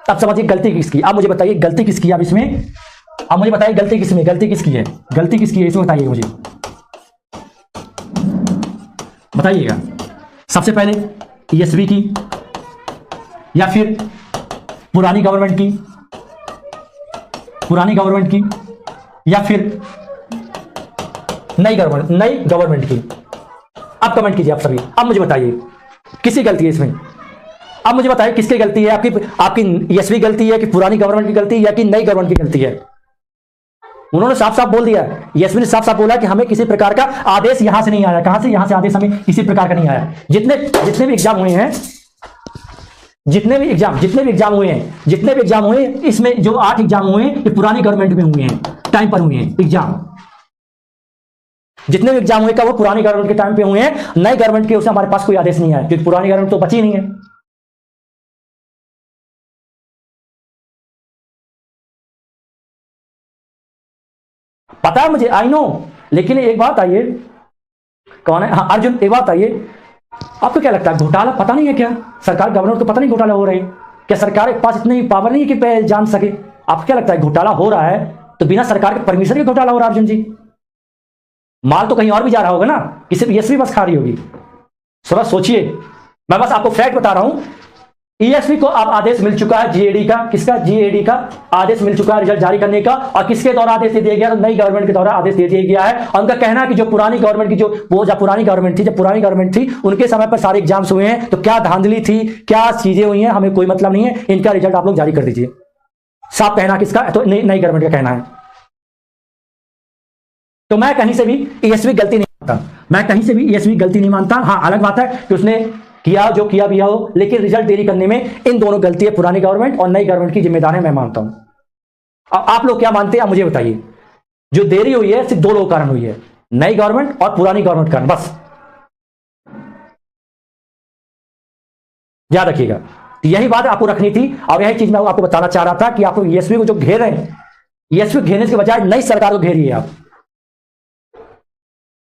अब समझिए गलती किसकी, आप मुझे बताइए गलती किसकी। अब इसमें आप मुझे बताइए गलती किसमें, गलती किसकी है, गलती किसकी है इसमें बताइए मुझे, बताइएगा। सबसे पहले ईएसवी की, या फिर पुरानी गवर्नमेंट की, पुरानी गवर्नमेंट की, या फिर नई गवर्नमेंट की। अब कमेंट कीजिए आप सभी, अब मुझे बताइए किसकी गलती है इसमें। अब मुझे बताइए किसकी गलती है, आपकी ईएसवी गलती है कि पुरानी गवर्नमेंट की गलती है या कि नई गवर्नमेंट की गलती है। उन्होंने साफ साफ बोल दिया, ईएसवी ने साफ साफ बोला कि हमें किसी प्रकार का आदेश यहां से नहीं आया। कहां से? यहां से आदेश हमें किसी प्रकार का नहीं आया। जितने भी एग्जाम हुए हैं, जितने भी एग्जाम हुए हैं, इसमें जो 8 एग्जाम हुए हैं ये पुरानी गवर्नमेंट में हुए हैं, टाइम पर हुए हैं एग्जाम। जितने भी एग्जाम हुए का वो पुरानी गवर्नमेंट के टाइम पे हुए हैं। नई गवर्नमेंट के उससे हमारे पास कोई आदेश नहीं आया, क्योंकि पुरानी गवर्नमेंट तो बची नहीं है। पता है मुझे, आई नो, लेकिन एक बात आइए, कौन है? हाँ अर्जुन, एक बात आइए, आपको क्या लगता है घोटाला पता नहीं है क्या? सरकार गवर्नमेंट को पता नहीं घोटाला हो रहे हैं क्या? सरकार के पास इतनी पावर नहीं है कि जान सके। आपको क्या लगता है घोटाला हो रहा है तो बिना सरकार के परमिशन के घोटाला हो रहा है? अर्जुन जी, माल तो कहीं और भी जा रहा होगा ना, किसी ईएसवी बस खा रही होगी। थोड़ा सोचिए, मैं बस आपको फैक्ट बता रहा हूं। ईएसवी को अब आदेश मिल चुका है जीएडी का, किसका? जीएडी का आदेश मिल चुका है रिजल्ट जारी करने का। और किसके द्वारा आदेश दे दिया गया? तो नई गवर्नमेंट के द्वारा आदेश दे दिया गया है। और उनका कहना है कि जो पुरानी गवर्नमेंट की जब पुरानी गवर्नमेंट थी उनके समय पर सारे एग्जाम्स हुए हैं, तो क्या धांधली थी, क्या चीजें हुई हैं, हमें कोई मतलब नहीं है, इनका रिजल्ट आप लोग जारी कर दीजिए। साफ कहना किसका? तो नई गवर्नमेंट का कहना है। तो मैं कहीं से भी ईएसवी गलती नहीं मानता, मैं कहीं से भी ईएसवी गलती नहीं मानता। हाँ अलग बात है कि उसने किया जो किया भी हो, लेकिन रिजल्ट देरी करने में इन दोनों गलती है, पुरानी गवर्नमेंट और नई गवर्नमेंट की जिम्मेदार है, मैं मानता हूं। अब आप लोग क्या मानते हैं आप मुझे बताइए। जो देरी हुई है सिर्फ 2 लोगों कारण हुई है, नई गवर्नमेंट और पुरानी गवर्नमेंट कारण, बस याद रखिएगा। तो यही बात आपको रखनी थी और यही चीज मैं आपको बताना चाह रहा था कि आप ईएसवी को जो घेर रहे हैं, ईएसवी घेरने के बजाय नई सरकार को घेरिए। आप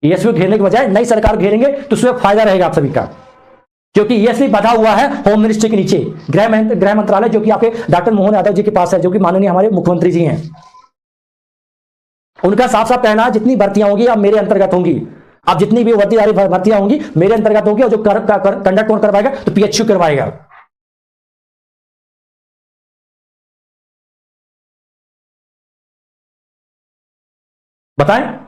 ईएसवी घेरने के बजाय नई सरकार घेरेंगे तो उसमें फायदा रहेगा आप सभी का, क्योंकि ईएसवी बधा हुआ है होम मिनिस्ट्री के नीचे, गृह मंत्रालय, जो कि आपके डॉक्टर मोहन यादव जी के पास है, जो कि माननीय हमारे मुख्यमंत्री जी हैं। उनका साफ साफ कहना है जितनी भर्तियां होंगी अब मेरे अंतर्गत होंगी, अब जितनी भी भर्तियां होंगी मेरे अंतर्गत होंगी, और जो कंडक्ट कौन करवाएगा? तो पीएचयू करवाएगा। बताएं?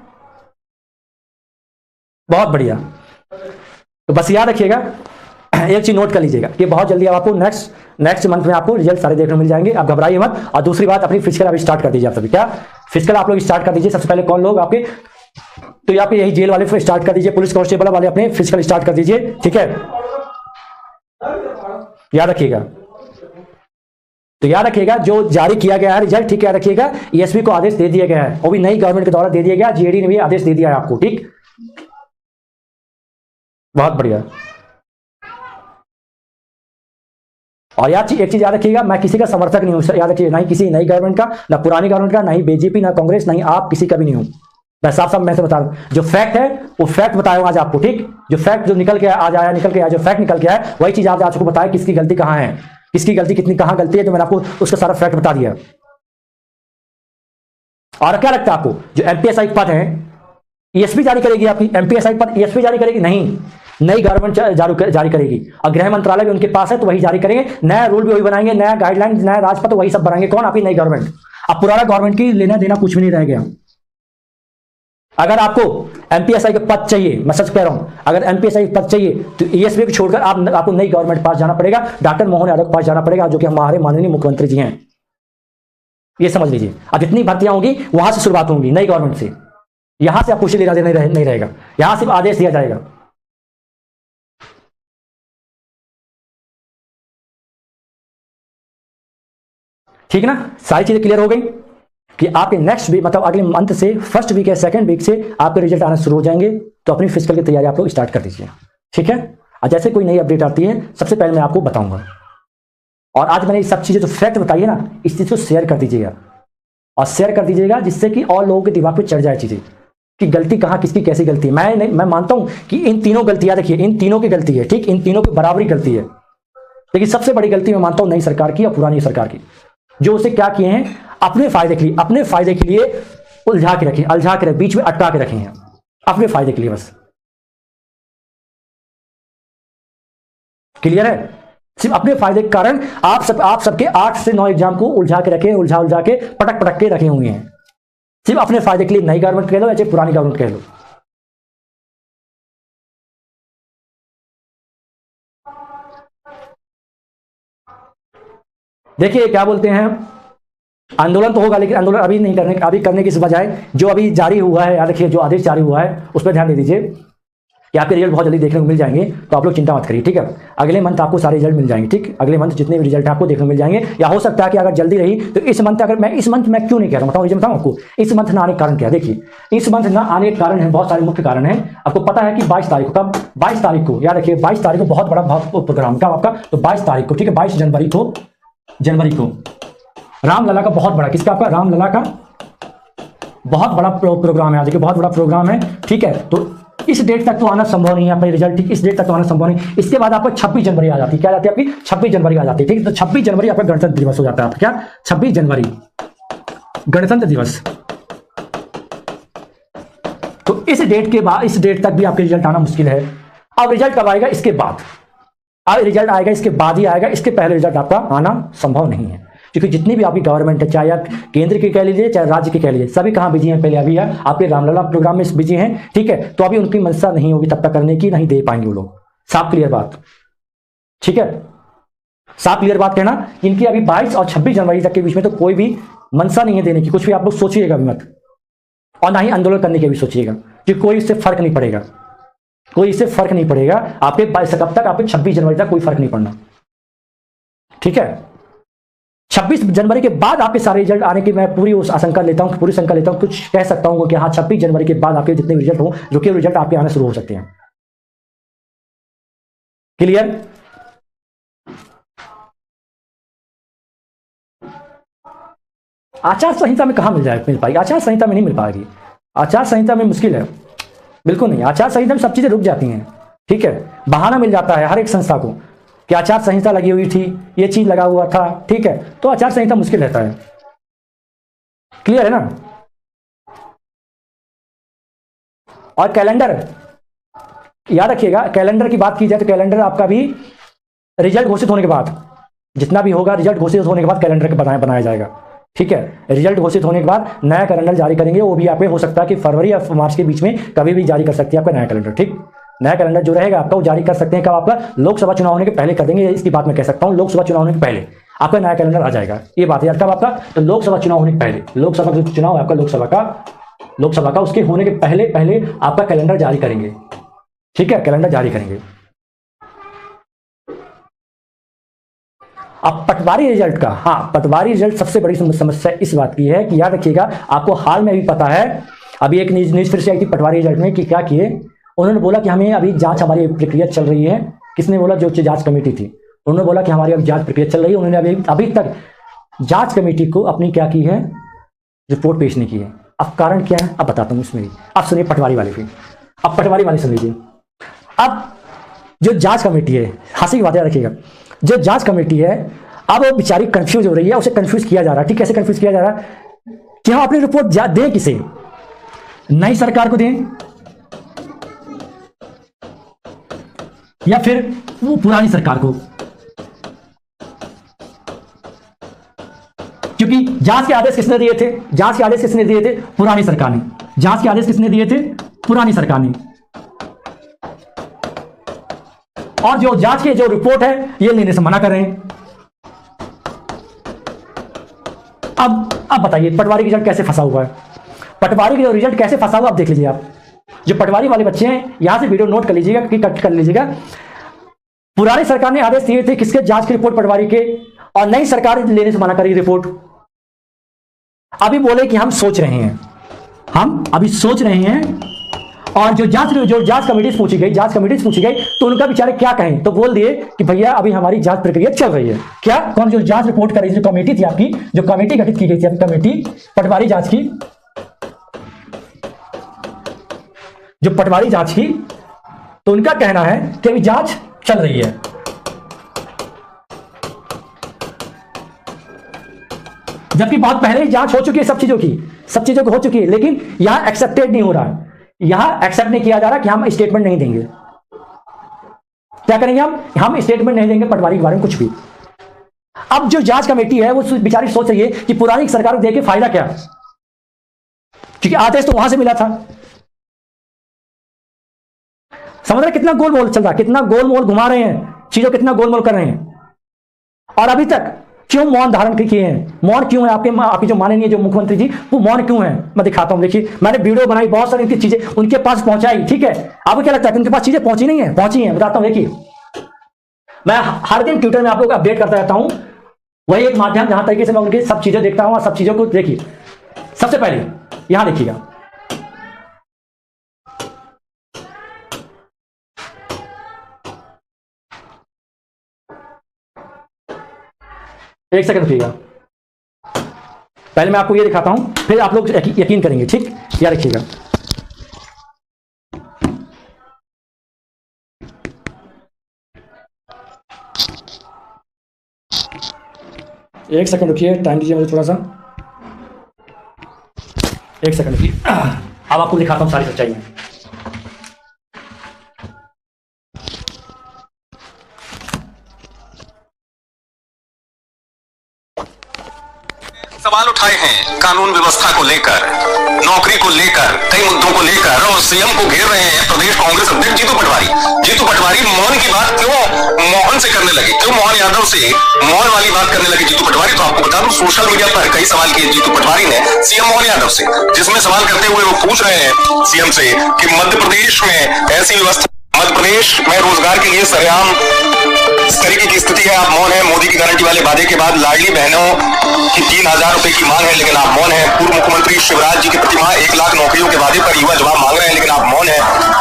बहुत बढ़िया। तो बस याद रखिएगा, एक चीज नोट कर लीजिएगा कि बहुत जल्दी आपको नेक्स्ट मंथ में आपको रिजल्ट सारे देखने को मिल जाएंगे, आप घबराइए मत। और दूसरी बात, अपनी फिजिकल अभी स्टार्ट कर दीजिए आप सभी। क्या फिजिकल आप लोग स्टार्ट कर दीजिए? सबसे पहले कौन लोग आपके, तो यहाँ पे यही जेल वाले स्टार्ट कर दीजिए, पुलिस कांस्टेबल वाले अपने फिजिकल स्टार्ट कर दीजिए, ठीक है? याद रखिएगा, तो याद रखिएगा जो जारी किया गया है रिजल्ट, ठीक है? याद रखिएगा ईएसवी को आदेश दे दिया गया है, वो भी नई गवर्नमेंट के द्वारा दे दिया गया, जीएडी ने भी आदेश दे दिया है आपको, ठीक? बहुत बढ़िया। और याद एक चीज याद रखिएगा, मैं किसी का समर्थक नहीं हूं, याद रखिए, ना ही किसी नई गवर्नमेंट का, ना पुरानी गवर्नमेंट का, ना ही बीजेपी, ना कांग्रेस, ना ही आप किसी का भी नहीं हूं। मैं साफ मैं से बता रहा हूं, जो फैक्ट है वो फैक्ट बताया आज आपको, ठीक? जो फैक्ट जो निकल के आज आया, जो फैक्ट निकल के आया, वही चीज आज आपको बताया किसकी गलती कहां है, किसकी गलती कितनी कहां गलती है, तो मैंने आपको उसका सारा फैक्ट बता दिया। और क्या लगता है आपको, जो एमपीएसआई पद है ईएसपी जारी करेगी आपकी, एमपीएसआई पद ईएसपी जारी करेगी? नहीं, नई गवर्नमेंट जारी करेगी। और गृह मंत्रालय भी उनके पास है, तो वही जारी करेंगे, नया रूल भी वही बनाएंगे, नया गाइडलाइन, नया राजपत्र वही सब बनाएंगे। कौन? आपकी नई गवर्नमेंट। अब पुराना गवर्नमेंट की लेना देना कुछ भी नहीं रह गया। अगर आपको एमपीएसआई के पद चाहिए, मैं सच कह रहा हूं, अगर एमपीएसआई के पद चाहिए तो ईएसपी को छोड़कर आपको नई गवर्नमेंट के पास जाना पड़ेगा, डॉक्टर मोहन यादव के पास जाना पड़ेगा, जो कि हमारे माननीय मुख्यमंत्री जी हैं। ये समझ लीजिए। अब जितनी भर्तियां होंगी वहां से शुरुआत होंगी, नई गवर्नमेंट से। यहां से आप कुछ लेना देना नहीं रहेगा, यहां सिर्फ आदेश दिया जाएगा। ठीक ना? सारी चीजें क्लियर हो गई कि आपके नेक्स्ट वीक, मतलब अगले मंथ से फर्स्ट वीक या सेकंड वीक से आपके रिजल्ट आना शुरू हो जाएंगे। तो अपनी फिजिकल की तैयारी आप लोग स्टार्ट कर दीजिए, ठीक है? और जैसे कोई नई अपडेट आती है सबसे पहले मैं आपको बताऊंगा। और आज मैंने ये सब चीजें जो फैक्ट बताई है ना, इस चीज को शेयर कर दीजिएगा, और शेयर कर दीजिएगा जिससे कि और लोगों के दिमाग पे चढ़ जाए चीजें कि गलती कहां किसकी कैसी गलती है। मैं मानता हूं कि इन तीनों गलतियां, देखिए इन तीनों की गलती है, ठीक? इन तीनों की बराबरी गलती है। लेकिन सबसे बड़ी गलती मैं मानता हूं नई सरकार की या पुरानी सरकार की, जो उसे क्या किए हैं, अपने फायदे के लिए उलझा के रखे, बीच में अटका के रखे हैं अपने फायदे के लिए बस। क्लियर है? सिर्फ अपने फायदे के कारण आप सबके 8 से 9 एग्जाम को उलझा के पटक के रखे हुए हैं, सिर्फ अपने फायदे के लिए। नई गवर्नमेंट कह लो या चाहे पुरानी गवर्नमेंट कह लो। देखिए क्या बोलते हैं, आंदोलन तो होगा, लेकिन आंदोलन अभी करने की बजाय जो अभी जारी हुआ है, याद रखिए जो आदेश जारी हुआ है उस पर ध्यान दे दीजिए कि आपके रिजल्ट बहुत जल्दी देखने को मिल जाएंगे, तो आप लोग चिंता मत करिए, ठीक है। अगले मंथ आपको सारे रिजल्ट मिल जाएंगे, ठीक। अगले मंथ जितने भी रिजल्ट आपको देखने को मिल जाएंगे, या हो सकता है कि अगर जल्दी रही तो इस मंथ, अगर मैं इस मंथ मैं क्यों नहीं कह रहा हूं, बताऊं आपको इस मंथ ना आने का कारण क्या है। देखिए इस मंथ ना आने के कारण है, बहुत सारे मुख्य कारण है। आपको पता है कि 22 तारीख को, कब 22 तारीख को, याद रखिए 22 तारीख को बहुत बड़ा प्रोग्राम का आपका, तो 22 तारीख को, ठीक है, 22 जनवरी को रामलला का बहुत बड़ा, किसका, आपका रामलला का बहुत बड़ा प्रोग्राम है, आज के बहुत बड़ा प्रोग्राम है, ठीक है। तो इस डेट तक तो आना संभव नहीं है अपने रिजल्ट, ठीक, इस डेट तक तो आना संभव नहीं। इसके बाद आपको 26 जनवरी आ जाती है, क्या आ जाती है आपकी 26 जनवरी आ जाती है, ठीक। तो 26 जनवरी आपका गणतंत्र दिवस हो जाता है, क्या 26 जनवरी गणतंत्र दिवस। तो इस डेट के बाद, इस डेट तक भी आपके रिजल्ट आना मुश्किल है। अब रिजल्ट कब आएगा, इसके बाद, अब रिजल्ट आएगा इसके बाद ही आएगा, इसके पहले रिजल्ट आपका आना संभव नहीं है, क्योंकि जितनी भी आपकी गवर्नमेंट है, चाहे आप केंद्र की कह लीजिए चाहे राज्य की कह लीजिए, सभी कहां बिजी हैं, पहले अभी है आपके रामलला प्रोग्राम में बिजी हैं, ठीक है। तो अभी उनकी मंशा नहीं होगी तब तक करने की, नहीं दे पाएंगे वो लोग, साफ क्लियर बात, ठीक है, साफ क्लियर बात कहना। इनकी अभी 22 और 26 जनवरी तक के बीच में तो कोई भी मंशा नहीं है देने की, कुछ भी आप लोग सोचिएगा भी मत, और ना ही आंदोलन करने के भी सोचिएगा, कि कोई इससे फर्क नहीं पड़ेगा, कोई इससे फर्क नहीं पड़ेगा आपके 22 कब तक, आपके 26 जनवरी तक कोई फर्क नहीं पड़ना, ठीक है। 26 जनवरी के बाद आपके सारे रिजल्ट आने की मैं पूरी आशंका लेता हूं, कुछ कह सकता हूं कि हाँ 26 जनवरी के बाद आपके जितने रिजल्ट हो, जो कि रिजल्ट आपके आने शुरू हो सकते हैं। क्लियर? आचार संहिता में कहां मिल पाएगी, आचार संहिता में नहीं मिल पाएगी, आचार संहिता में मुश्किल है, बिल्कुल नहीं। आचार संहिता में सब चीजें रुक जाती हैं, ठीक है, बहाना मिल जाता है हर एक संस्था को कि आचार संहिता लगी हुई थी, ये चीज लगा हुआ था, ठीक है, तो आचार संहिता मुश्किल रहता है। क्लियर है ना? और कैलेंडर याद रखिएगा, कैलेंडर की बात की जाए तो कैलेंडर आपका भी रिजल्ट घोषित होने के बाद, जितना भी होगा रिजल्ट घोषित होने के बाद कैलेंडर बनाया जाएगा, ठीक है। रिजल्ट घोषित होने के बाद नया कैलेंडर जारी करेंगे, वो भी आपको हो सकता है कि फरवरी या मार्च के बीच में कभी भी जारी कर सकती है आपका नया कैलेंडर, ठीक। नया कैलेंडर जो रहेगा आपका वो जारी कर सकते हैं कब, आपका लोकसभा चुनाव होने के पहले कर देंगे, इसकी बात मैं कह सकता हूं, लोकसभा चुनाव होने के पहले आपका नया कैलेंडर आ जाएगा, ये बात है कब आपका, तो लोकसभा चुनाव होने के पहले, लोकसभा का चुनाव है आपका, लोकसभा का उसके होने के पहले आपका कैलेंडर जारी करेंगे, ठीक है, कैलेंडर जारी करेंगे। अब पटवारी रिजल्ट का, हाँ पटवारी रिजल्ट सबसे बड़ी समस्या इस बात की है कि याद रखिएगा, आपको हाल में भी पता है, अभी एक न्यूज फिर से आई थी पटवारी रिजल्ट में कि क्या किए, उन्होंने बोला कि हमें अभी जांच, हमारी प्रक्रिया चल रही है। किसने बोला? जो जांच कमेटी थी, उन्होंने बोला कि हमारी अभी जांच प्रक्रिया चल रही है। उन्होंने अभी तक जांच कमेटी को अपनी क्या की है, रिपोर्ट पेश नहीं की है। अब कारण क्या है अब बताता हूं इसमें भी, अब सुनिए पटवारी वाले भी, अब पटवारी वाले सुन लीजिए। अब जो जांच कमेटी है, हंसी की बात याद रखिएगा, जो जांच कमेटी है अब वो बेचारी कंफ्यूज हो रही है, उसे कंफ्यूज किया जा रहा है, ठीक, कैसे कंफ्यूज किया जा रहा है कि हम अपनी रिपोर्ट दें किसे, नई सरकार को दें या फिर वो पुरानी सरकार को, क्योंकि जांच के आदेश किसने दिए थे, जांच के आदेश किसने दिए थे, पुरानी सरकार ने, जांच के आदेश किसने दिए थे, पुरानी सरकार ने, और जो जांच की जो रिपोर्ट है ये लेने से मना कर रहे हैं। अब बताइए पटवारी का रिजल्ट कैसे फंसा हुआ है, पटवारी का रिजल्ट कैसे फंसा हुआ आप देख लीजिए। आप जो पटवारी वाले बच्चे हैं यहां से वीडियो नोट कर लीजिएगा, कि कट कर लीजिएगा। पुरानी सरकार ने आदेश दिए थे किसके, जांच की रिपोर्ट पटवारी के, और नई सरकार लेने से मना करी रिपोर्ट। अभी बोले कि हम सोच रहे हैं, हम अभी सोच रहे हैं, और जो जांच कमेटी पूछी गई तो उनका बेचारे क्या कहें, तो बोल दिए कि भैया अभी हमारी जांच प्रक्रिया चल रही है। क्या कौन, जो जांच रिपोर्ट कर रही, जो कमेटी थी आपकी, जो कमेटी गठित की गई थी आपकी कमेटी पटवारी जांच की, जो पटवारी जांच की, तो उनका कहना है कि अभी जांच चल रही है। जबकि बहुत पहले ही जांच हो चुकी है सब चीजों की हो चुकी है, लेकिन यहां एक्सेप्टेड नहीं हो रहा है, यहां एक्सेप्ट नहीं किया जा रहा कि हम स्टेटमेंट नहीं देंगे। क्या करेंगे हम स्टेटमेंट नहीं देंगे पटवारी के बारे में कुछ भी। अब जो जांच कमेटी है वो बेचारी सोच रही है कि पुरानी सरकार को देके फायदा क्या, क्योंकि आदेश तो वहां से मिला था। समझ रहे कितना गोलमोल चल रहा है, कितना गोलमोल घुमा रहे हैं चीजों, कितना गोलमोल कर रहे हैं। और अभी तक क्यों मौन धारण किए हैं, मौन क्यों है आपके जो माननीय जो मुख्यमंत्री जी, वो मौन क्यों है? मैं दिखाता हूं, देखिए मैंने वीडियो बनाई, बहुत सारी इनकी चीजें उनके पास पहुंचाई, ठीक है। आपको क्या लगता है कि उनके पास चीजें पहुंची नहीं है? पहुंची है, बताता हूं। देखिए मैं हर दिन ट्विटर में आप लोग अपडेट करता रहता हूं, वही एक माध्यम जहां तरीके से मैं उनकी सब चीजें देखता हूं और सब चीजों को देखिए। सबसे पहले यहां देखिएगा, एक सेकंड रुकिएगा, पहले मैं आपको ये दिखाता हूं, फिर आप लोग यकीन करेंगे, ठीक। याद रखिएगा, एक सेकंड रुकिए, टाइम दीजिए मुझे थोड़ा सा, एक सेकंड रुकिए। अब आपको दिखाता हूं सारी सच्चाई। सवाल उठाए हैं कानून व्यवस्था को लेकर, नौकरी को लेकर, कई मुद्दों को लेकर, और सीएम को घेर रहे हैं प्रदेश कांग्रेस अध्यक्ष जीतू पटवारी। जीतू पटवारी मौन की बात क्यों मोहन से करने लगे, क्यों मोहन यादव से मौन वाली बात करने लगे जीतू पटवारी? तो आपको बता दूं, सोशल मीडिया पर कई सवाल किए जीतू पटवारी ने सीएम मोहन यादव से, जिसमें सवाल करते हुए वो पूछ रहे हैं सीएम से कि मध्य प्रदेश में ऐसी व्यवस्था, मध्य प्रदेश में रोजगार के लिए सरेआम इस तरीके की स्थिति है, आप मौन है। मोदी की गारंटी वाले वादे के बाद लाडली बहनों की 3,000 रुपए की मांग है, लेकिन आप मौन है। पूर्व मुख्यमंत्री शिवराज जी की प्रतिमाह 1 लाख नौकरियों के वादे पर युवा जवाब मांग रहे हैं, लेकिन आप मौन है।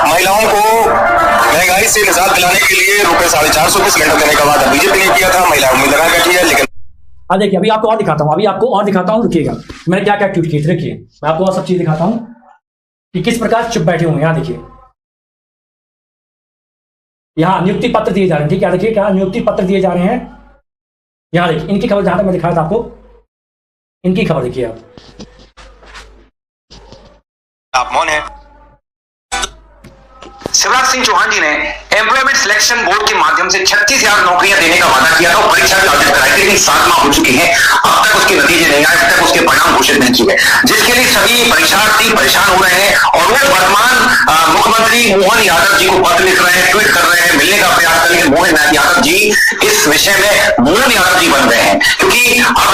महिलाओं को महंगाई से निजात दिलाने के लिए ₹450 के सिलेंडर देने का वादा बीजेपी ने किया था, महिला उम्मीद लगा बैठी है, लेकिन देखिए अभी आपको और दिखाता हूं, रुकिएगा, मैंने क्या क्या ट्वीट किए, देखिए मैं आपको और सब चीज दिखाता हूं कि किस प्रकार चुप बैठे हुए हैं। यहां देखिए, यहां नियुक्ति पत्र दिए जा रहे हैं, ठीक है। देखिए क्या नियुक्ति पत्र दिए जा रहे हैं, यहां देखिए इनकी खबर, जहां तक मैं दिखाया था आपको, इनकी खबर देखिए आप मौन है। शिवराज सिंह चौहान जी ने एम्प्लॉयमेंट सिलेक्शन बोर्ड के माध्यम से 36,000 नौकरियां देने का वादा किया था और परीक्षा भी आयोजित कराई थी, लेकिन 7 माह हो चुके हैं, अब तक उसके नतीजे नहीं आए, अब तक उसके परिणाम घोषित नहीं किए, जिसके लिए सभी परीक्षार्थी परेशान हो रहे हैं। और वो वर्तमान मुख्यमंत्री मोहन यादव जी को पत्र लिख रहे हैं, ट्वीट कर रहे हैं, मिलने का प्रयास कर, लेकिन मोहन यादव जी इस विषय में मोहन यादव जी बन रहे हैं, क्योंकि अब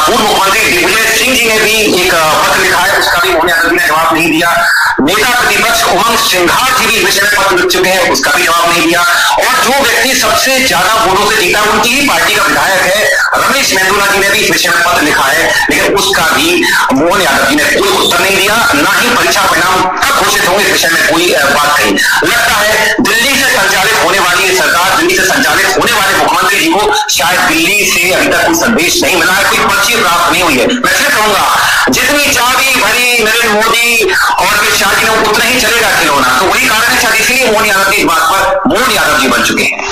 पूर्व मुख्यमंत्री दिग्विजय सिंह जी ने भी एक पत्र लिखा है, उसका भी मोहन यादव जी ने जवाब नहीं दिया। नेता प्रतिपक्ष उमंग सिंघार जी भी इस विषय में पत्र लिख चुके हैं, उसका भी जवाब नहीं दिया। और जो व्यक्ति सबसे ज्यादा वोटों से जीता उनकी ही पार्टी का विधायक है रमेश मेंदुला जी ने भी इस विषय में पत्र लिखा है, लेकिन उसका भी मोहन यादव जी ने कोई उत्तर नहीं दिया, ना ही परीक्षा परिणाम कब घोषित होंगे इस विषय में कोई बात कही। लगता है दिल्ली से संचालित होने वाली सरकार, दिल्ली से संचालित होने वाले मुख्यमंत्री जी को शायद दिल्ली से अभी तक कोई संदेश नहीं मिला है, कोई पर्ची प्राप्त नहीं हुई है। मैं फिर कहूंगा, जितनी चाबी भरी नरेंद्र मोदी और अमित शाह जी ने उतना ही चलेगा खिलौना, तो वही कारण है शायद इसलिए मोहन यादव की इस बात पर मोहन यादव जी बन चुके हैं।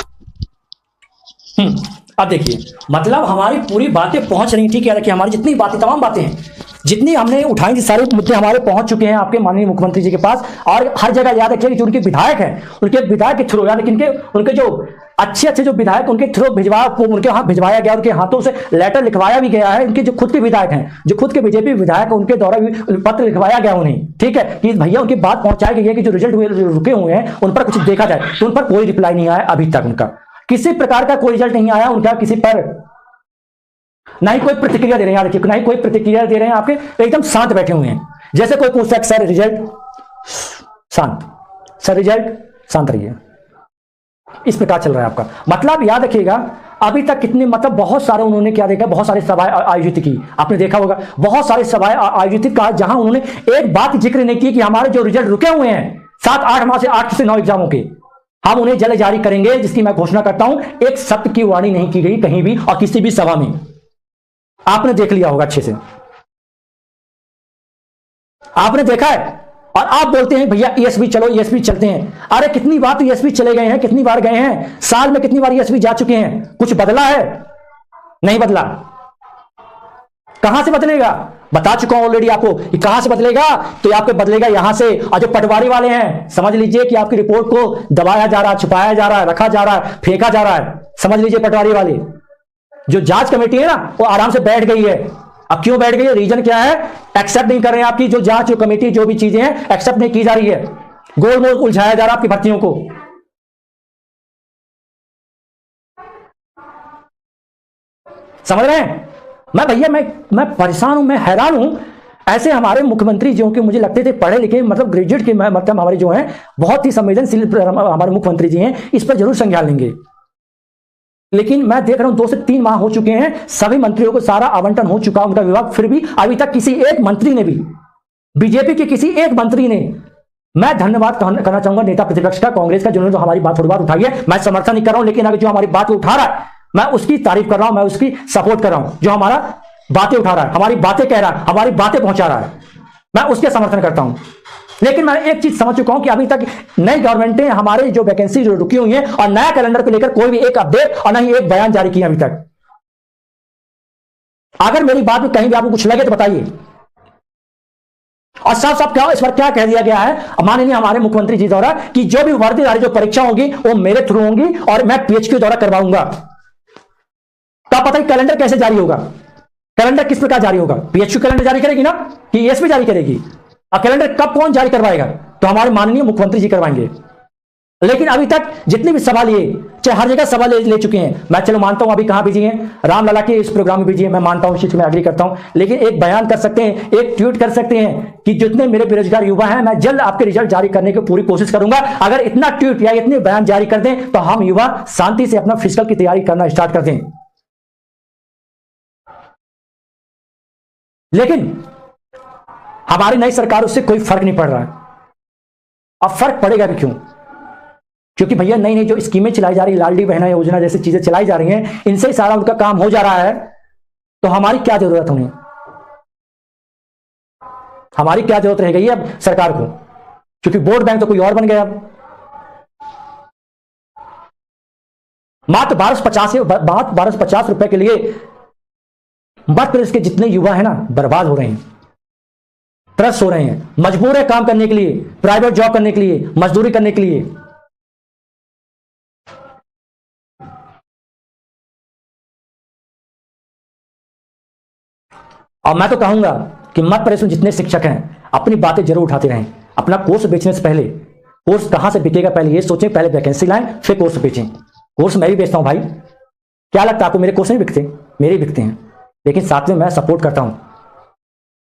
अब देखिए, मतलब हमारी पूरी बातें पहुंच रही, ठीक है। देखिए हमारी जितनी बातें, तमाम बातें हैं, जितनी हमने उठाई थी, सारे मुद्दे हमारे पहुंच चुके हैं आपके माननीय मुख्यमंत्री जी के पास। और हर जगह याद रखिए कि जो उनके विधायक हैं, उनके विधायक के थ्रू, याद रखिए उनके जो अच्छे जो विधायक उनके थ्रू उनके हाथ भिजवाया गया, उनके हाथों से लेटर लिखवाया भी गया है। उनके जो खुद के विधायक हैं, जो खुद के बीजेपी विधायक हैं, उनके द्वारा भी पत्र लिखवाया गया उन्हें, ठीक है, कि भैया उनकी बात पहुंचाई गई है कि जो रिजल्ट हुए रुके हुए हैं उन पर कुछ देखा जाए। तो उन पर कोई रिप्लाई नहीं आया अभी तक, उनका किसी प्रकार का कोई रिजल्ट नहीं आया उनका, किसी पर ना ही कोई प्रतिक्रिया दे रहे हैं। याद रखिए, ना ही कोई प्रतिक्रिया दे रहे हैं, आपके एकदम शांत बैठे हुए हैं। जैसे कोई पूछता है सर रिजल्ट, शांत, सर रिजल्ट, शांत रहिए, इस प्रकार चल रहा है आपका। मतलब याद रखिएगा, अभी तक कितने, मतलब बहुत सारे उन्होंने क्या देखा, बहुत सारी सभाएं आयोजित की, आपने देखा होगा, बहुत सारी सभाएं आयोजित कहा, जहां उन्होंने एक बात जिक्र नहीं की कि हमारे जो रिजल्ट रुके हुए हैं 7-8 माह से 8 से 9 एग्जामों के, हम उन्हें जल्द जारी करेंगे, जिसकी मैं घोषणा करता हूं। एक शब्द की वाणी नहीं की गई कहीं भी और किसी भी सभा में, आपने देख लिया होगा अच्छे से, आपने देखा है। और आप बोलते हैं भैया ईएसपी चलो, ईएसपी चलते हैं। अरे कितनी बार तो ईएसपी चले गए हैं, कितनी बार गए हैं, साल में कितनी बार ईएसपी जा चुके हैं, कुछ बदला है? नहीं बदला। कहां से बदलेगा? बता चुका हूं ऑलरेडी आपको कि कहां से बदलेगा। तो आपको बदलेगा यहां से। और जो पटवारी वाले हैं, समझ लीजिए कि आपकी रिपोर्ट को दबाया जा रहा है, छुपाया जा रहा है, रखा जा रहा है, फेंका जा रहा है। समझ लीजिए पटवारी वाले। जो जांच कमेटी है ना, वो आराम से बैठ गई है। अब क्यों बैठ गई है? रीजन क्या है? एक्सेप्ट नहीं कर रहे हैं आपकी जो जांच, जो कमेटी, जो भी चीजें हैं एक्सेप्ट नहीं की जा रही है। गोल मोल उलझाया जा रहा है आपकी भर्तियों को। समझ रहे हैं? मैं भैया मैं परेशान हूं, मैं हैरान हूं। ऐसे हमारे मुख्यमंत्री जो कि मुझे लगते थे पढ़े लिखे, मतलब ग्रेजुएट के, मतलब हमारे जो हैं बहुत ही संवेदनशील हमारे मुख्यमंत्री जी हैं, इस पर जरूर संज्ञान लेंगे। लेकिन मैं देख रहा हूं 2 से 3 माह हो चुके हैं, सभी मंत्रियों को सारा आवंटन हो चुका उनका विभाग, फिर भी अभी तक किसी एक मंत्री ने भी, बीजेपी के किसी एक मंत्री ने, मैं धन्यवाद करना चाहूंगा नेता प्रतिपक्ष का, कांग्रेस का, जिन्होंने हमारी बात थोड़ी बार उठाई है। मैं समर्थन नहीं कर रहा हूं, लेकिन अगर जो हमारी बात उठा रहा है मैं उसकी तारीफ कर रहा हूं, मैं उसकी सपोर्ट कर रहा हूं। जो हमारा बातें उठा रहा है, हमारी बातें कह रहा है, हमारी बातें पहुंचा रहा है, मैं उसके समर्थन करता हूं। लेकिन मैं एक चीज समझ चुका हूं कि अभी तक नई गवर्नमेंटें हमारे जो वैकेंसी जो रुकी हुई है और नया कैलेंडर को लेकर कोई भी एक अपडेट और नहीं एक बयान जारी किया अभी तक। अगर मेरी बात में कहीं भी आपको कुछ लगे तो बताइए। और साफ साफ क्या इस पर क्या कह दिया गया है माननीय हमारे मुख्यमंत्री जी द्वारा कि जो भी वर्दीधारी जो परीक्षा होगी वो मेरे थ्रू होंगी और मैं पीएचक्यू द्वारा करवाऊंगा। तो आप बताइए कैलेंडर कैसे जारी होगा? कैलेंडर किस प्रकार जारी होगा? पीएचक्यू कैलेंडर जारी करेगी ना, कि ईएसपी जारी करेगी? और कैलेंडर कब कौन जारी करवाएगा? तो हमारे माननीय मुख्यमंत्री जी करवाएंगे। लेकिन अभी तक जितने भी सवाल लिए, चाहे हर जगह सवाल ले चुके हैं। मैं चलो मानता हूं अभी कहां बिजी हैं, रामलला के इस प्रोग्राम में बिजी हैं, मैं मानता हूं, इस चीज में एग्री करता हूं। लेकिन एक बयान कर सकते हैं, एक ट्वीट कर सकते हैं कि जितने मेरे बेरोजगार युवा हैं, मैं जल्द आपके रिजल्ट जारी करने की पूरी कोशिश करूंगा। अगर इतना ट्वीट या इतने बयान जारी कर दें तो हम युवा शांति से अपना फिजिकल की तैयारी करना स्टार्ट कर दें। लेकिन हमारी नई सरकार उससे कोई फर्क नहीं पड़ रहा है। अब फर्क पड़ेगा भी क्यों? क्योंकि भैया नई नई जो स्कीमें चलाई जा रही है, लाडली बहना योजना जैसी चीजें चलाई जा रही हैं, इनसे ही सारा उनका काम हो जा रहा है। तो हमारी क्या जरूरत उन्हें? हमारी क्या जरूरत रह गई है अब सरकार को? क्योंकि वोट बैंक तो कोई और बन गया। मात्र 1250 रुपए के लिए मध्य प्रदेश के जितने युवा है ना बर्बाद हो रहे हैं, त्रस्त हो रहे हैं, मजबूर है काम करने के लिए, प्राइवेट जॉब करने के लिए, मजदूरी करने के लिए। और मैं तो कहूंगा कि मध्य प्रदेश में जितने शिक्षक हैं अपनी बातें जरूर उठाते रहें। अपना कोर्स बेचने से पहले, कोर्स कहां से बिकेगा पहले ये सोचें, पहले वैकेंसी लाएं फिर कोर्स बेचें। कोर्स मैं भी बेचता हूं भाई, क्या लगता है आपको मेरे कोर्स नहीं बिकते? मेरे बिकते हैं। लेकिन साथ में मैं सपोर्ट करता हूं,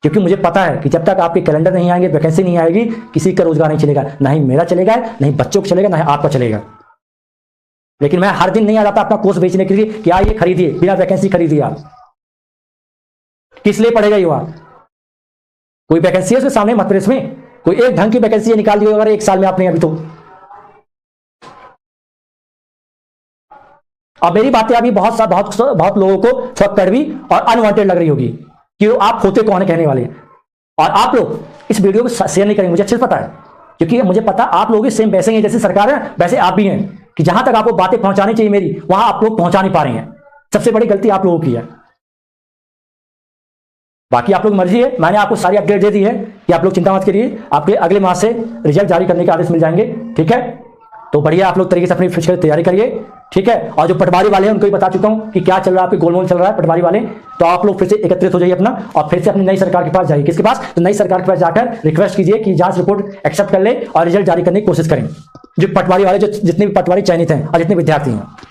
क्योंकि मुझे पता है कि जब तक आपके कैलेंडर नहीं आएंगे, वैकेंसी नहीं आएगी, किसी का रोजगार नहीं चलेगा। ना ही मेरा चलेगा, ना ही बच्चों को चलेगा, ना ही आपका चलेगा। लेकिन मैं हर दिन नहीं आ जाता अपना कोर्स बेचने के लिए कि आइए खरीदिए, बिना वैकेंसी खरीदिए। आप किस लिए पढ़ेगा युवा? कोई वैकेंसी है उसके सामने मध्य प्रदेश में? कोई एक ढंग की वैकेंसी निकाल दी अगर एक साल में आपने अभी तो। अब मेरी बातें अभी बहुत लोगों को थोड़ा कड़वी और अनवांटेड लग रही होगी कि आप होते कौन है कहने वाले। और आप लोग इस वीडियो को शेयर नहीं करेंगे, मुझे अच्छे से पता है, क्योंकि मुझे पता आप लोग सेम वैसे ही जैसे सरकार है वैसे आप भी हैं, कि जहां तक आपको बातें पहुंचानी चाहिए मेरी, वहां आप लोग पहुंचा नहीं पा रहे हैं। सबसे बड़ी गलती आप लोगों की है। बाकी आप लोग मर्जी है, मैंने आपको सारी अपडेट दे दी है कि आप लोग चिंता मत करिए, आपके अगले माह से रिजल्ट जारी करने के आदेश मिल जाएंगे। ठीक है, तो बढ़िया आप लोग तरीके से अपनी फिजिकल तैयारी करिए। ठीक है, और जो पटवारी वाले हैं उनको भी बता चुका हूं कि क्या चल रहा है, आपके गोलमोल चल रहा है पटवारी वाले। तो आप लोग फिर से एकत्रित हो जाइए अपना, और फिर से अपनी नई सरकार के पास जाइए। किसके पास? तो नई सरकार के पास जाकर रिक्वेस्ट कीजिए कि जांच रिपोर्ट एक्सेप्ट कर ले और रिजल्ट जारी करने की कोशिश करें। जो पटवारी वाले, जो जितने भी पटवारी चयनित हैं और जितने विद्यार्थी हैं।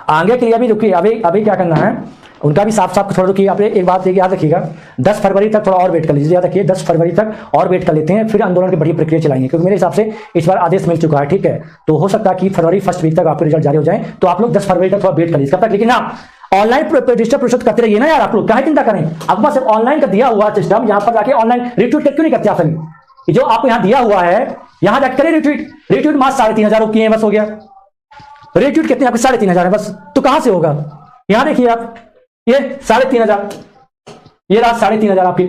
आगे के लिए अभी रुकिए, अभी क्या करना है उनका भी साफ साफ थोड़ा रुकिए। आप एक बात याद रखिएगा, 10 फरवरी तक थोड़ा और वेट कर लीजिए। याद रखिए 10 फरवरी तक और वेट कर लेते हैं, फिर आंदोलन की बड़ी प्रक्रिया चलाएंगे, क्योंकि मेरे हिसाब से इस बार आदेश मिल चुका है। ठीक है, तो हो सकता है कि फरवरी फर्स्ट वीक तक आपके रिजल्ट जारी हो जाए। तो आप लोग 10 फरवरी तक थोड़ा वेट कर लीजिए कब तक। लेकिन हाँ, ऑनलाइन रजिस्टर प्रोसेस करते रहिए ना यार, आप लोग काहे चिंता करें। अब बस ऑनलाइन का दिया हुआ सिस्टम, यहाँ पर जाके ऑनलाइन रिट्वीट क्यों नहीं करते आप सभी? जो आपको यहाँ दिया हुआ है, यहाँ जाकर करिए रिट्वीट मात्र 3500 किए, बस हो गया। रिट्वीट कितने आपके? 3500 है बस। तो कहां से होगा? यहां देखिए आप, ये 3,500, ये रहा 3,500 आपकी,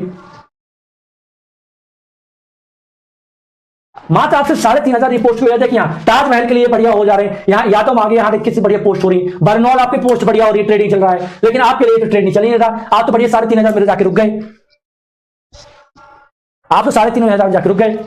मात्र आपसे 3,500 ये पोस्ट हुई है। देखिए यहाँ ताजमहल के लिए बढ़िया हो जा रहे हैं, यहाँ या तो आगे यहाँ देखिए किसी बढ़िया पोस्ट हो रही, बर्नौल आपकी पोस्ट बढ़िया हो रही है, ट्रेडिंग चल रहा है, लेकिन आपके लिए तो ट्रेड नहीं चल नहीं रहा, आप तो बढ़िया 3,500 मेरे जाके रुक गए, आप तो 3,500 जाके रुक गए।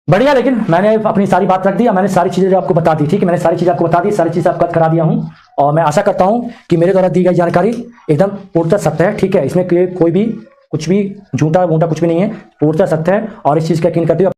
बढ़िया, लेकिन मैंने अपनी सारी बात रख दी, मैंने सारी चीजें आपको बता दी, ठीक है, मैंने सारी चीजें आपको बता दी, सारी चीजें आपको करा दिया हूं, और मैं आशा करता हूं कि मेरे द्वारा दी गई जानकारी एकदम पूर्णतः सत्य है, ठीक है, इसमें कोई भी कुछ भी झूठा वूठा कुछ भी नहीं है, पूर्णतः सत्य है, और इस चीज का यकीन करते हुए